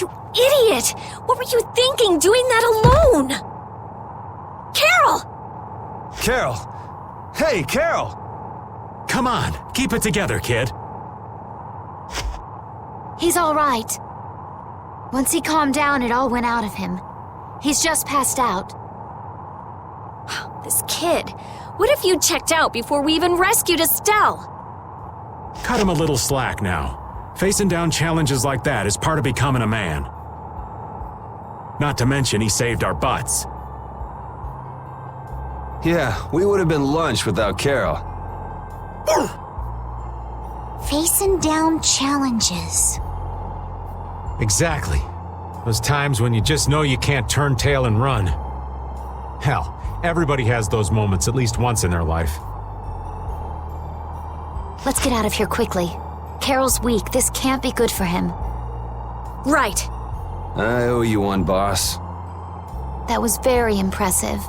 You idiot! What were you thinking doing that alone? Karol! Karol! Hey, Karol! Come on, keep it together, kid. He's all right. Once he calmed down, it all went out of him. He's just passed out. This kid. What if you checked out before we even rescued Estelle? Cut him a little slack now. Facing down challenges like that is part of becoming a man. Not to mention he saved our butts. Yeah, we would have been lunch without Karol. Facing down challenges. Exactly. Those times when you just know you can't turn tail and run. Hell, everybody has those moments at least once in their life. Let's get out of here quickly. Karol's weak. This can't be good for him. Right. I owe you one, boss. That was very impressive.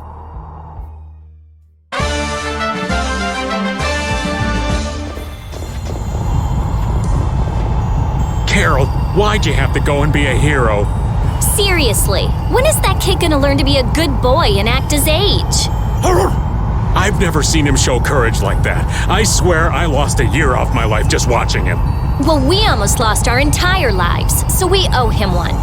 Karol, why'd you have to go and be a hero? Seriously, when is that kid gonna learn to be a good boy and act his age? I've never seen him show courage like that. I swear I lost a year off my life just watching him. Well, we almost lost our entire lives, so we owe him one.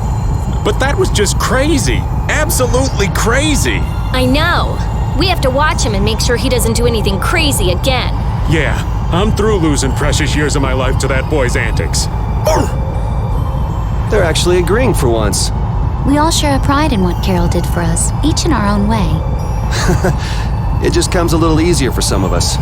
But that was just crazy. Absolutely crazy. I know. We have to watch him and make sure he doesn't do anything crazy again. Yeah, I'm through losing precious years of my life to that boy's antics. They're actually agreeing for once. We all share a pride in what Karol did for us, each in our own way. It just comes a little easier for some of us.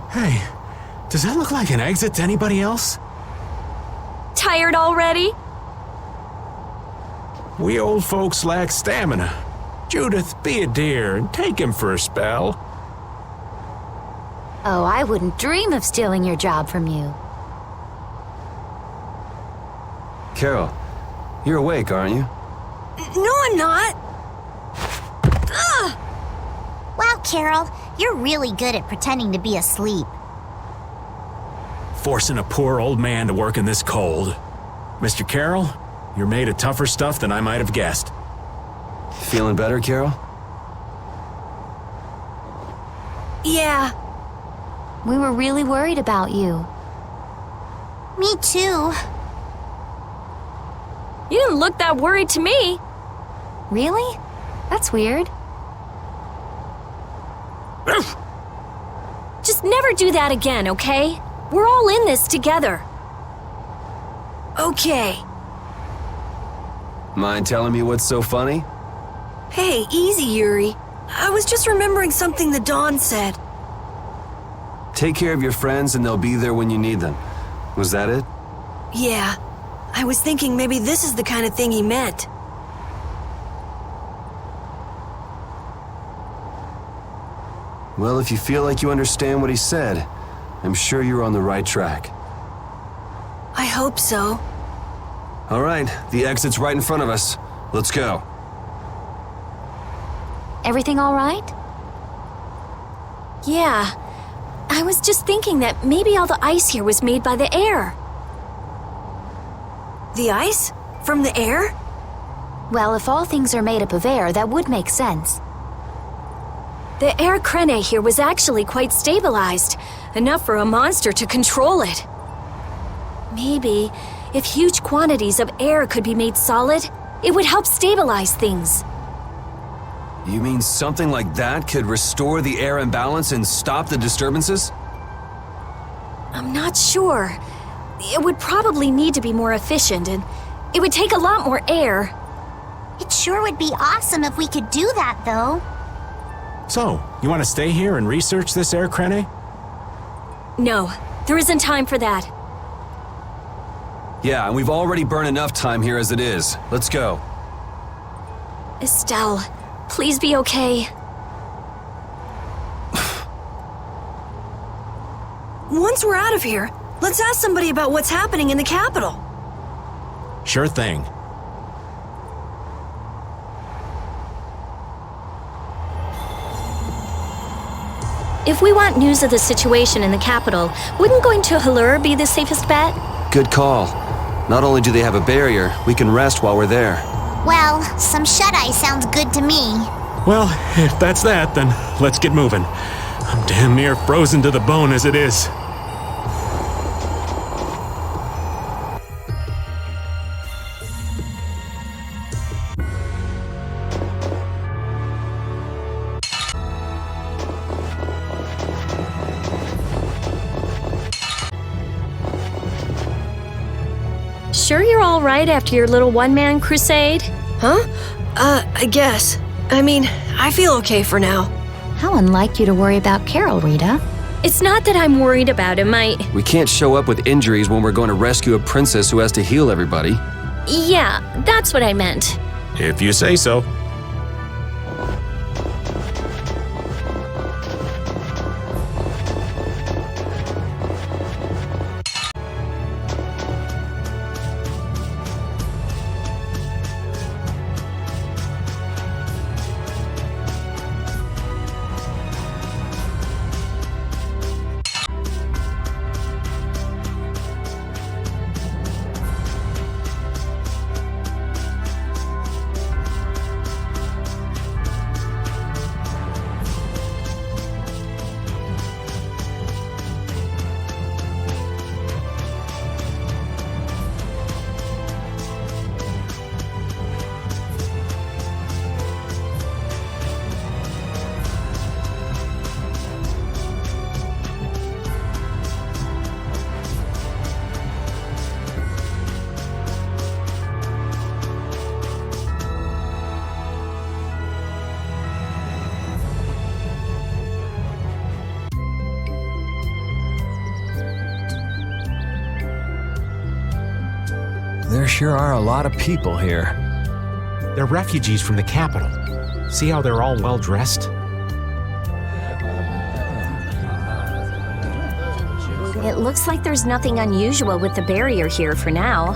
Hey, does that look like an exit to anybody else? Tired already? We old folks lack stamina. Judith, be a dear and take him for a spell. Oh, I wouldn't dream of stealing your job from you. Karol, you're awake, aren't you? No, I'm not. Wow, Karol, you're really good at pretending to be asleep. Forcing a poor old man to work in this cold. Mr. Karol, you're made of tougher stuff than I might have guessed. Feeling better, Karol? Yeah. We were really worried about you. Me too. You didn't look that worried to me. Really? That's weird. Just never do that again, okay? We're all in this together. Okay. Mind telling me what's so funny? Hey, easy, Yuri. I was just remembering something the Dawn said. Take care of your friends and they'll be there when you need them. Was that it? Yeah. I was thinking maybe this is the kind of thing he meant. Well, if you feel like you understand what he said, I'm sure you're on the right track. I hope so. All right, the exit's right in front of us. Let's go. Everything all right? Yeah. I was just thinking that maybe all the ice here was made by the air. The ice? From the air? Well, if all things are made up of air, that would make sense. The air crene here was actually quite stabilized, enough for a monster to control it. Maybe, if huge quantities of air could be made solid, it would help stabilize things. You mean something like that could restore the air imbalance and stop the disturbances? I'm not sure. It would probably need to be more efficient, and it would take a lot more air. It sure would be awesome if we could do that, though. So, you want to stay here and research this air crene? No, there isn't time for that. Yeah, and we've already burned enough time here as it is. Let's go. Estelle, please be okay. Once we're out of here, let's ask somebody about what's happening in the capital. Sure thing. If we want news of the situation in the capital, wouldn't going to Halure be the safest bet? Good call. Not only do they have a barrier, we can rest while we're there. Well, some shut-eye sounds good to me. Well, if that's that, then let's get moving. I'm damn near frozen to the bone as it is. Sure you're all right after your little one-man crusade? Huh? I guess. I mean, I feel okay for now. How unlike you to worry about Karol, Rita. It's not that I'm worried about him, We can't show up with injuries when we're going to rescue a princess who has to heal everybody. Yeah, that's what I meant. If you say so. There sure are a lot of people here. They're refugees from the capital. See how they're all well dressed? It looks like there's nothing unusual with the barrier here for now.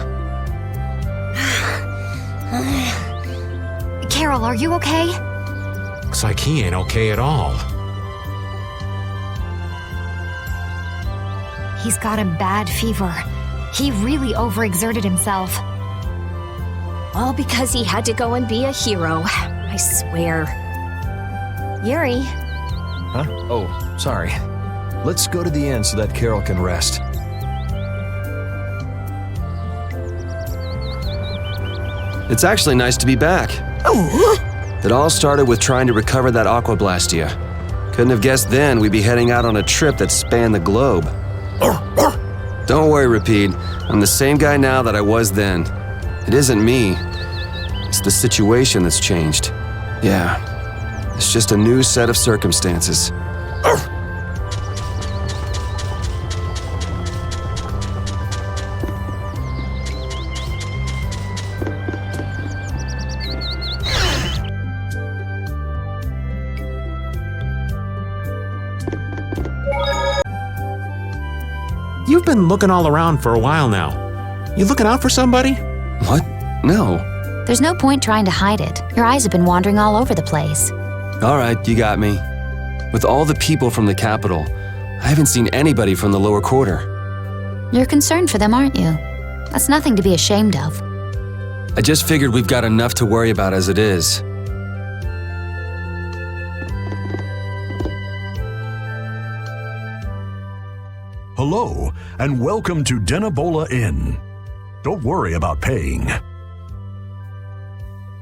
Karol, are you okay? Looks like he ain't okay at all. He's got a bad fever. He really overexerted himself. All because he had to go and be a hero, I swear. Yuri, Huh? Oh, sorry. Let's go to the inn so that Karol can rest. It's actually nice to be back. It all started with trying to recover that Aquablastia. Couldn't have guessed then we'd be heading out on a trip that spanned the globe. Don't worry, Rapide. I'm the same guy now that I was then. It isn't me. It's the situation that's changed. Yeah. It's just a new set of circumstances. You've been looking all around for a while now. You looking out for somebody? What? No. There's no point trying to hide it. Your eyes have been wandering all over the place. All right, you got me. With all the people from the capital, I haven't seen anybody from the lower quarter. You're concerned for them, aren't you? That's nothing to be ashamed of. I just figured we've got enough to worry about as it is. Hello, and welcome to Denabola Inn. Don't worry about paying.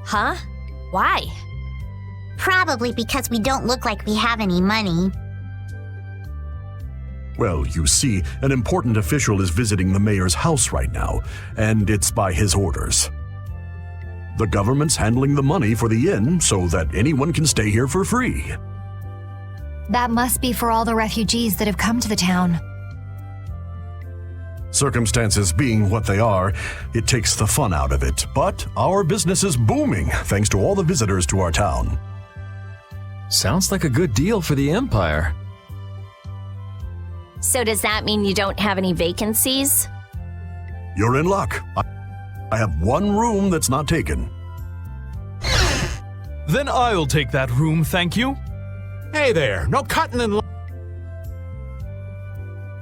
huh? Why? Probably because we don't look like we have any money. Well, you see, an important official is visiting the mayor's house right now, and it's by his orders. The government's handling the money for the inn so that anyone can stay here for free. That must be for all the refugees that have come to the town. Circumstances being what they are, it takes the fun out of it, but our business is booming thanks to all the visitors to our town. Sounds like a good deal for the Empire. So does that mean you don't have any vacancies? You're in luck. I have one room that's not taken. Then I'll take that room, thank you. Hey there, no cutting in line.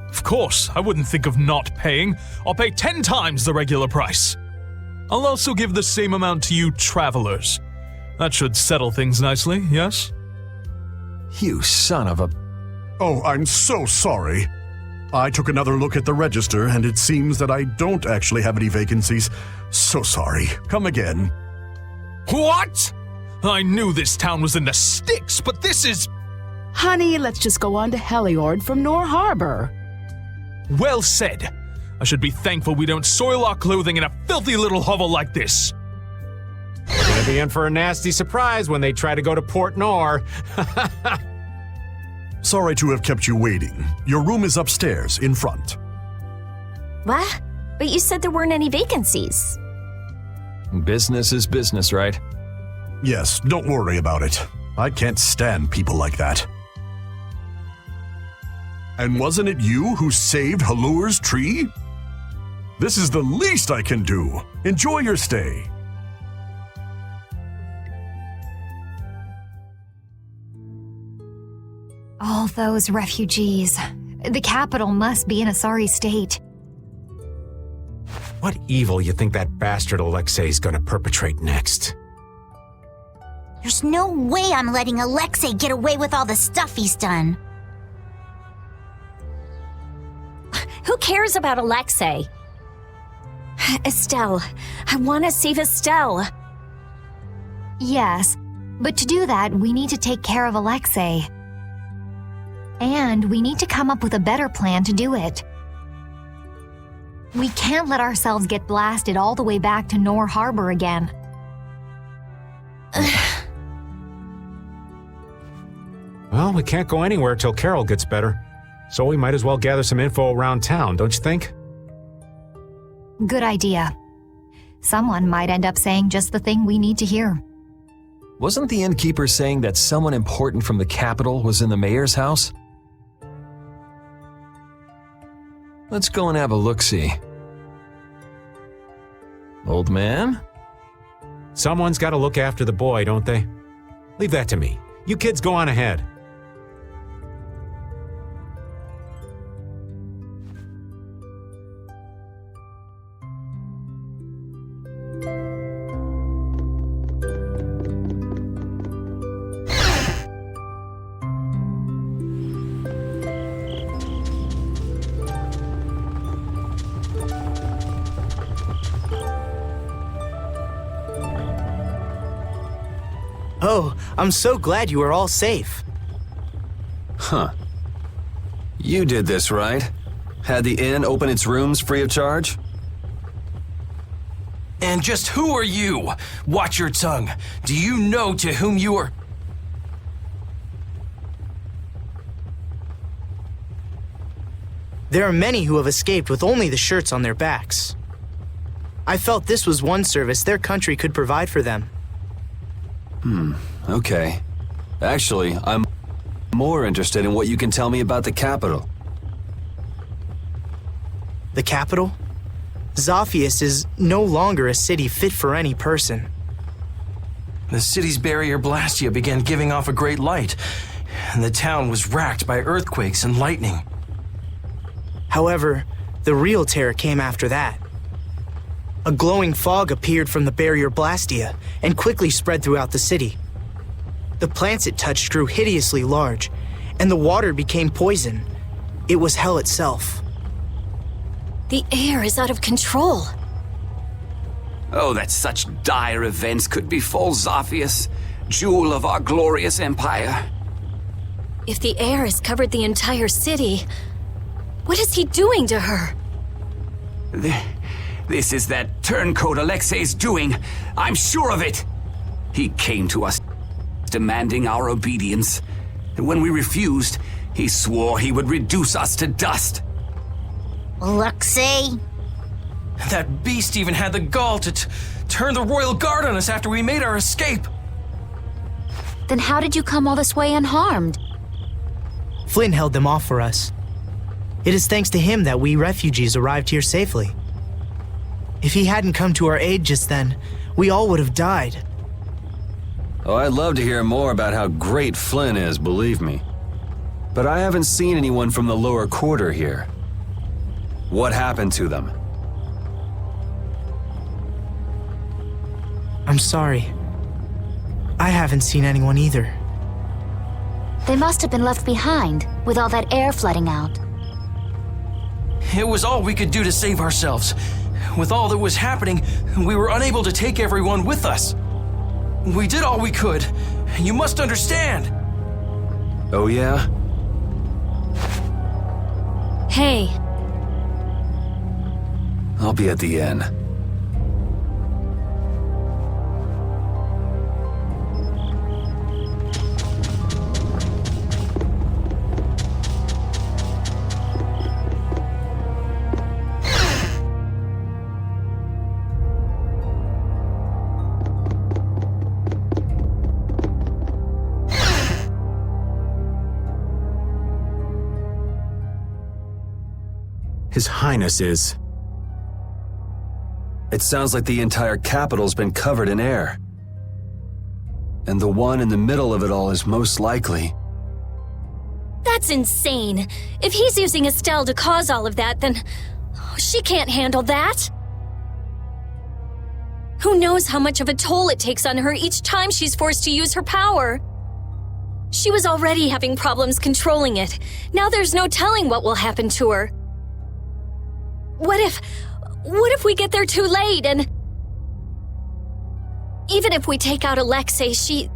Of course, I wouldn't think of not paying. I'll pay 10 times the regular price. I'll also give the same amount to you travelers. That should settle things nicely, yes? You son of a... Oh, I'm so sorry. I took another look at the register, and it seems that I don't actually have any vacancies. So sorry. Come again. What? I knew this town was in the sticks, but this is... Honey, let's just go on to Halure from Nor Harbor. Well said. I should be thankful we don't soil our clothing in a filthy little hovel like this. You're gonna be in for a nasty surprise when they try to go to Port Nor. Sorry to have kept you waiting. Your room is upstairs, in front. What? But you said there weren't any vacancies. Business is business, right? Yes, don't worry about it. I can't stand people like that. And wasn't it you who saved Halure's tree? This is the least I can do. Enjoy your stay. All those refugees. The capital must be in a sorry state. What evil you think that bastard Alexei's gonna perpetrate next? There's no way I'm letting Alexei get away with all the stuff he's done. Who cares about Alexei? Estelle. I want to save Estelle. Yes, but to do that, we need to take care of Alexei. And we need to come up with a better plan to do it. We can't let ourselves get blasted all the way back to Nor Harbor again. Well, we can't go anywhere till Karol gets better. So we might as well gather some info around town, don't you think? Good idea. Someone might end up saying just the thing we need to hear. Wasn't the innkeeper saying that someone important from the capital was in the mayor's house? Let's go and have a look-see. Old man? Someone's got to look after the boy, don't they? Leave that to me. You kids go on ahead. Oh, I'm so glad you are all safe. Huh. You did this, right? Had the inn open its rooms free of charge? And just who are you? Watch your tongue. Do you know to whom you are... There are many who have escaped with only the shirts on their backs. I felt this was one service their country could provide for them. Okay. Actually, I'm more interested in what you can tell me about the capital. The capital? Zopheir is no longer a city fit for any person. The city's barrier Blastia began giving off a great light, and the town was racked by earthquakes and lightning. However, the real terror came after that. A glowing fog appeared from the barrier Blastia and quickly spread throughout the city. The plants it touched grew hideously large, and the water became poison. It was hell itself. The air is out of control. Oh, that such dire events could befall Zopheir, jewel of our glorious empire. If the air has covered the entire city, what is he doing to her? This is that turncoat Alexei's doing. I'm sure of it. He came to us demanding our obedience. And when we refused, he swore he would reduce us to dust. Alexei? That beast even had the gall to turn the royal guard on us after we made our escape. Then how did you come all this way unharmed? Flynn held them off for us. It is thanks to him that we refugees arrived here safely. If he hadn't come to our aid just then, we all would have died. Oh, I'd love to hear more about how great Flynn is, believe me. But I haven't seen anyone from the lower quarter here. What happened to them? I'm sorry. I haven't seen anyone either. They must have been left behind, with all that air flooding out. It was all we could do to save ourselves. With all that was happening, we were unable to take everyone with us. We did all we could. You must understand. Oh yeah? Hey. I'll be at the inn. His Highness is... It sounds like the entire capital's been covered in air. And the one in the middle of it all is most likely... That's insane. If he's using Estelle to cause all of that, then... she can't handle that. Who knows how much of a toll it takes on her each time she's forced to use her power. She was already having problems controlling it. Now there's no telling what will happen to her. What if we get there too late and... Even if we take out Alexei, she...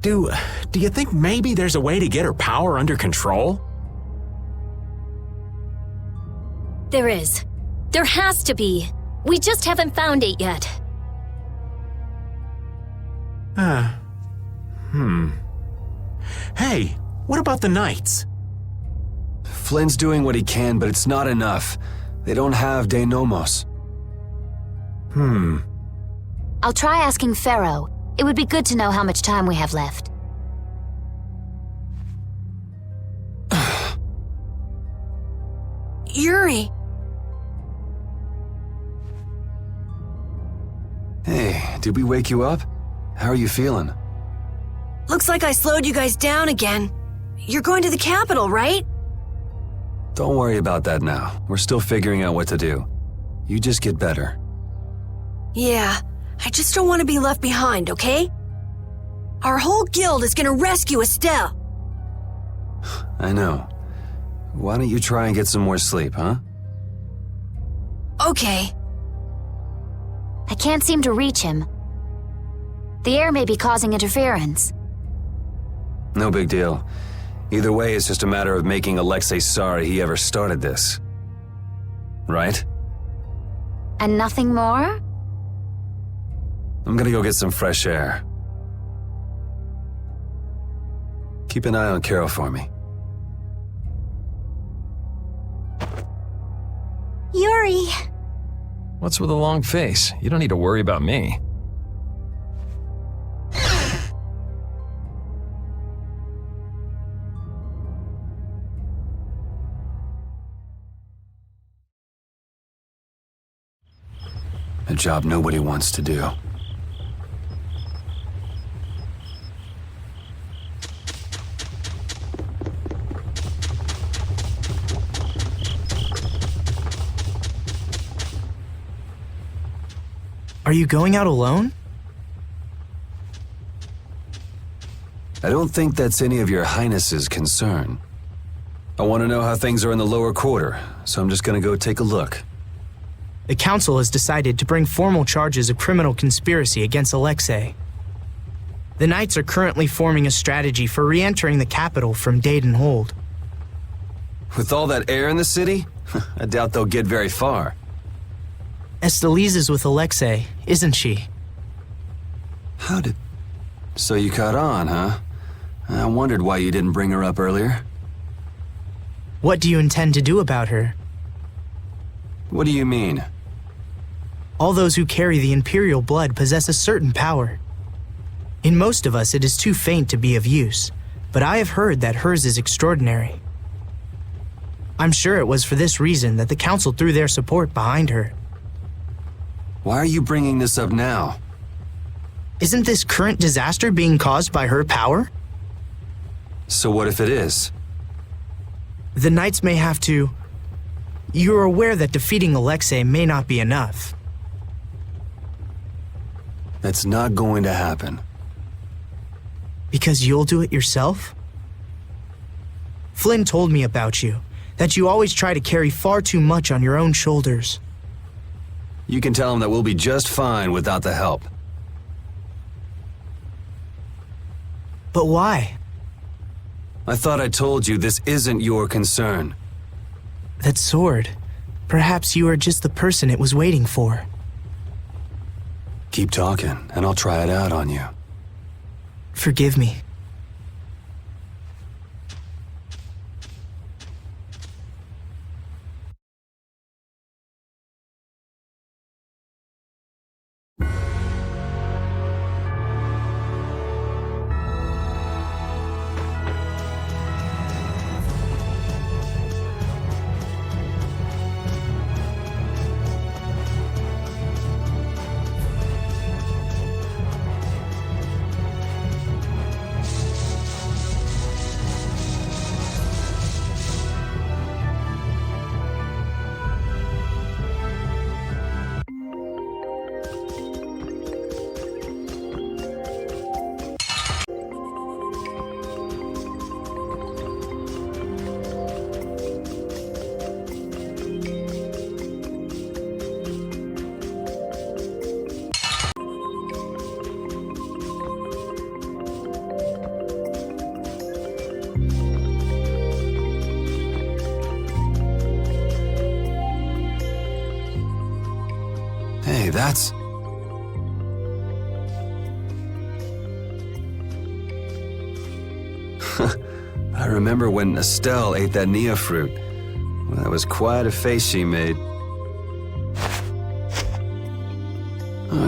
Do you think maybe there's a way to get her power under control? There is. There has to be. We just haven't found it yet. Hey, what about the knights? Flynn's doing what he can, but it's not enough. They don't have De Nomos. I'll try asking Pharaoh. It would be good to know how much time we have left. Yuri. Hey, did we wake you up? How are you feeling? Looks like I slowed you guys down again. You're going to the capital, right? Don't worry about that now. We're still figuring out what to do. You just get better. Yeah, I just don't want to be left behind, okay? Our whole guild is gonna rescue Estelle. I know. Why don't you try and get some more sleep, huh? Okay. I can't seem to reach him. The air may be causing interference. No big deal. Either way, it's just a matter of making Alexei sorry he ever started this. Right? And nothing more? I'm gonna go get some fresh air. Keep an eye on Karol for me. Yuri! What's with a long face? You don't need to worry about me. A job nobody wants to do. Are you going out alone? I don't think that's any of your Highness's concern. I want to know how things are in the lower quarter, so I'm just gonna go take a look. The council has decided to bring formal charges of criminal conspiracy against Alexei. The Knights are currently forming a strategy for re-entering the capital from Dayton Hold. With all that air in the city, I doubt they'll get very far. Estelise is with Alexei, isn't she? How did... So you caught on, huh? I wondered why you didn't bring her up earlier. What do you intend to do about her? What do you mean? All those who carry the Imperial blood possess a certain power. In most of us, it is too faint to be of use, but I have heard that hers is extraordinary. I'm sure it was for this reason that the Council threw their support behind her. Why are you bringing this up now? Isn't this current disaster being caused by her power? So what if it is? The Knights may have to... You're aware that defeating Alexei may not be enough. That's not going to happen. Because you'll do it yourself? Flynn told me about you, that you always try to carry far too much on your own shoulders. You can tell him that we'll be just fine without the help. But why? I thought I told you this isn't your concern. That sword. Perhaps you are just the person it was waiting for. Keep talking, and I'll try it out on you. Forgive me. Hey, that's... I remember when Estelle ate that Nia fruit. Well, that was quite a face she made.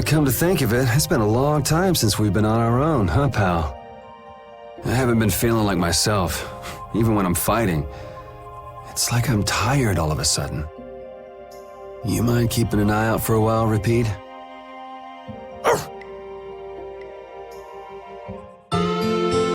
Come to think of it, it's been a long time since we've been on our own, huh, pal? I haven't been feeling like myself, even when I'm fighting. It's like I'm tired all of a sudden. You mind keeping an eye out for a while, Repeat?